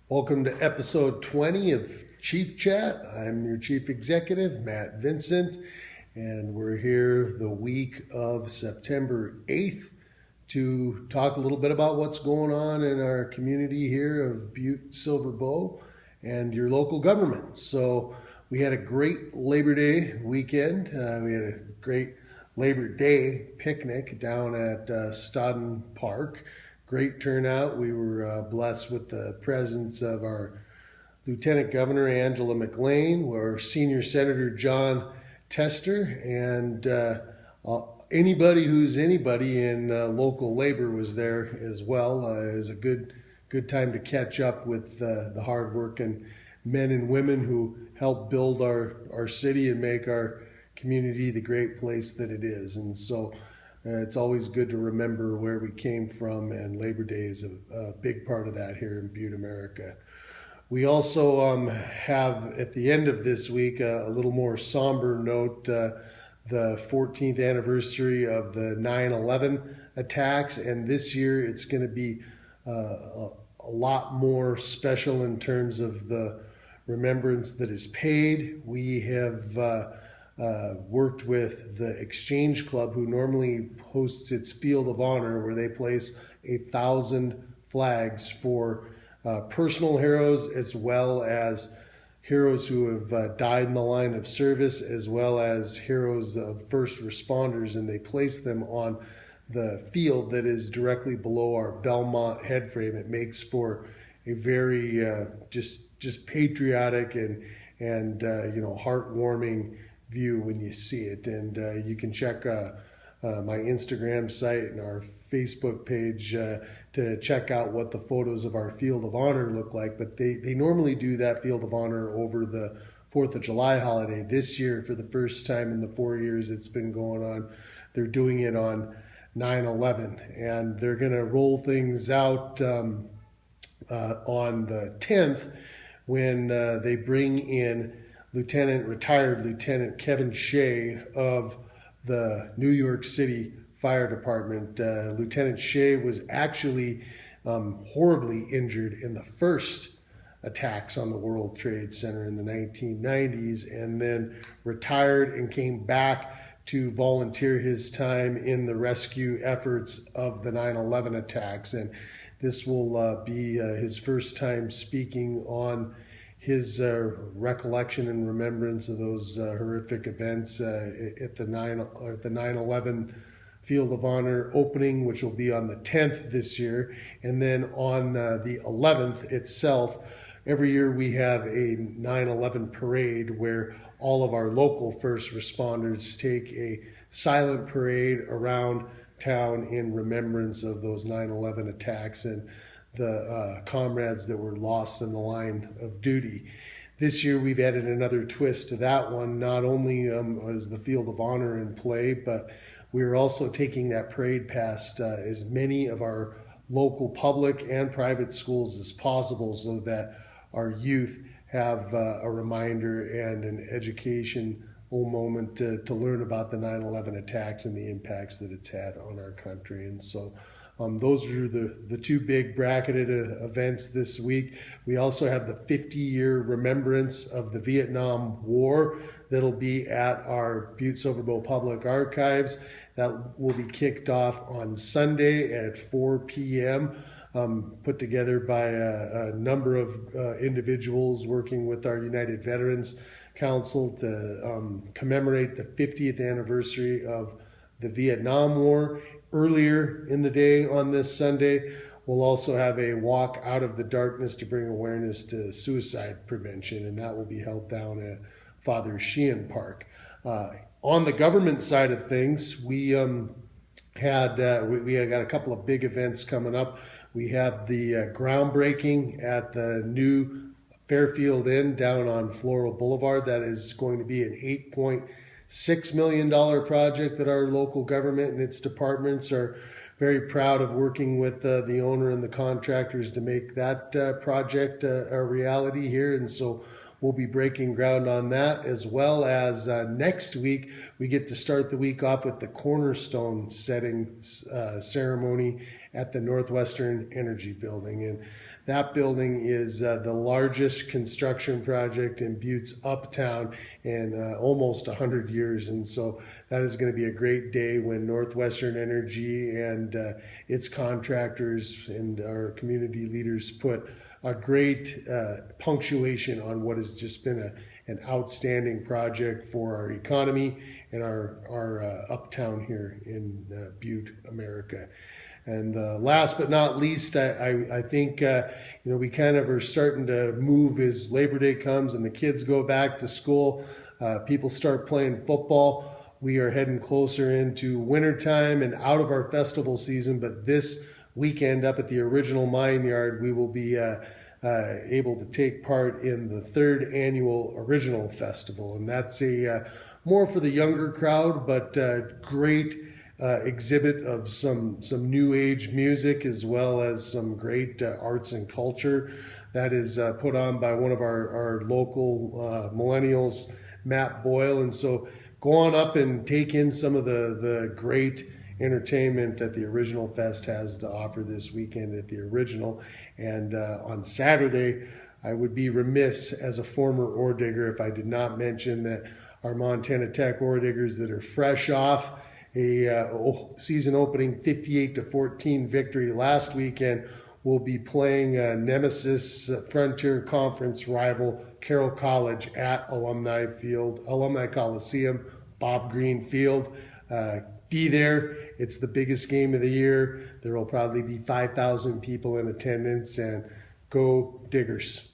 Welcome to episode 20 of Chief Chat. I'm your Chief Executive, Matt Vincent, and we're here the week of September 8th to talk a little bit about what's going on in our community here of Butte-Silver and your local government. So we had a great Labor Day weekend. We had a great Labor Day picnic down at Stodden Park. Great turnout. We were blessed with the presence of our Lieutenant Governor Angela McLean, our Senior Senator John Tester, and anybody who's anybody in local labor was there as well. It was a good time to catch up with the hardworking men and women who help build our city and make our community the great place that it is. And so it's always good to remember where we came from, and Labor Day is a big part of that here in Butte, America. We also have, at the end of this week, a little more somber note, the 14th anniversary of the 9/11 attacks, and this year it's going to be a lot more special in terms of the remembrance that is paid. We have worked with the Exchange Club, who normally hosts its Field of Honor, where they place 1,000 flags for personal heroes as well as heroes who have died in the line of service, as well as heroes of first responders, and they place them on the field that is directly below our Belmont headframe. It makes for a very just patriotic and heartwarming view when you see it. And you can check my Instagram site and our Facebook page to check out what the photos of our Field of Honor look like. But they normally do that Field of Honor over the 4th of July holiday. This year, for the first time in the 4 years it's been going on, they're doing it on 9/11. And they're going to roll things out on the 10th when they bring in retired Lieutenant Kevin Shea of the New York City Fire Department. Lieutenant Shea was actually horribly injured in the first attacks on the World Trade Center in the 1990s, and then retired and came back to volunteer his time in the rescue efforts of the 9/11 attacks. And this will be his first time speaking on his recollection and remembrance of those horrific events at the 9/11 Field of Honor opening, which will be on the 10th this year. And then on the 11th itself, every year we have a 9/11 parade where all of our local first responders take a silent parade around town in remembrance of those 9/11 attacks and the comrades that were lost in the line of duty. This year we've added another twist to that one. Not only is the Field of Honor in play, but we're also taking that parade past as many of our local public and private schools as possible, so that our youth have a reminder and an educational moment to learn about the 9/11 attacks and the impacts that it's had on our country. And so those are the two big bracketed events this week. We also have the 50-year remembrance of the Vietnam War that'll be at our Butte-Silver Public Archives. That will be kicked off on Sunday at 4 p.m., put together by a number of individuals working with our United Veterans Council to commemorate the 50th anniversary of the Vietnam War. Earlier in the day on this Sunday, we'll also have a walk out of the darkness to bring awareness to suicide prevention, and that will be held down at Father Sheehan Park. On the government side of things, we got a couple of big events coming up. We have the groundbreaking at the new Fairfield Inn down on Floral Boulevard. That is going to be an $8.6 million project that our local government and its departments are very proud of working with the owner and the contractors to make that project a reality here. And so we'll be breaking ground on that, as well as next week we get to start the week off with the cornerstone setting ceremony at the Northwestern Energy Building. And that building is the largest construction project in Butte's uptown in almost 100 years. And so that is going to be a great day when Northwestern Energy and its contractors and our community leaders put a great punctuation on what has just been an outstanding project for our economy and our uptown here in Butte, America. And last but not least, I think we kind of are starting to move as Labor Day comes and the kids go back to school. People start playing football. We are heading closer into wintertime and out of our festival season. But this weekend up at the original Mine Yard, we will be able to take part in the 3rd annual Original Festival. And that's more for the younger crowd, but great exhibit of some new age music as well as some great arts and culture that is put on by one of our local millennials, Matt Boyle. And so go on up and take in some of the great entertainment that the Original Fest has to offer this weekend at the Original. And on Saturday, I would be remiss as a former ore digger if I did not mention that our Montana Tech ore diggers that are fresh off a season opening 58-14 victory last weekend will be playing Nemesis Frontier Conference rival Carroll College at Alumni Coliseum, Bob Green Field. Be there. It's the biggest game of the year. There will probably be 5,000 people in attendance, and go Diggers.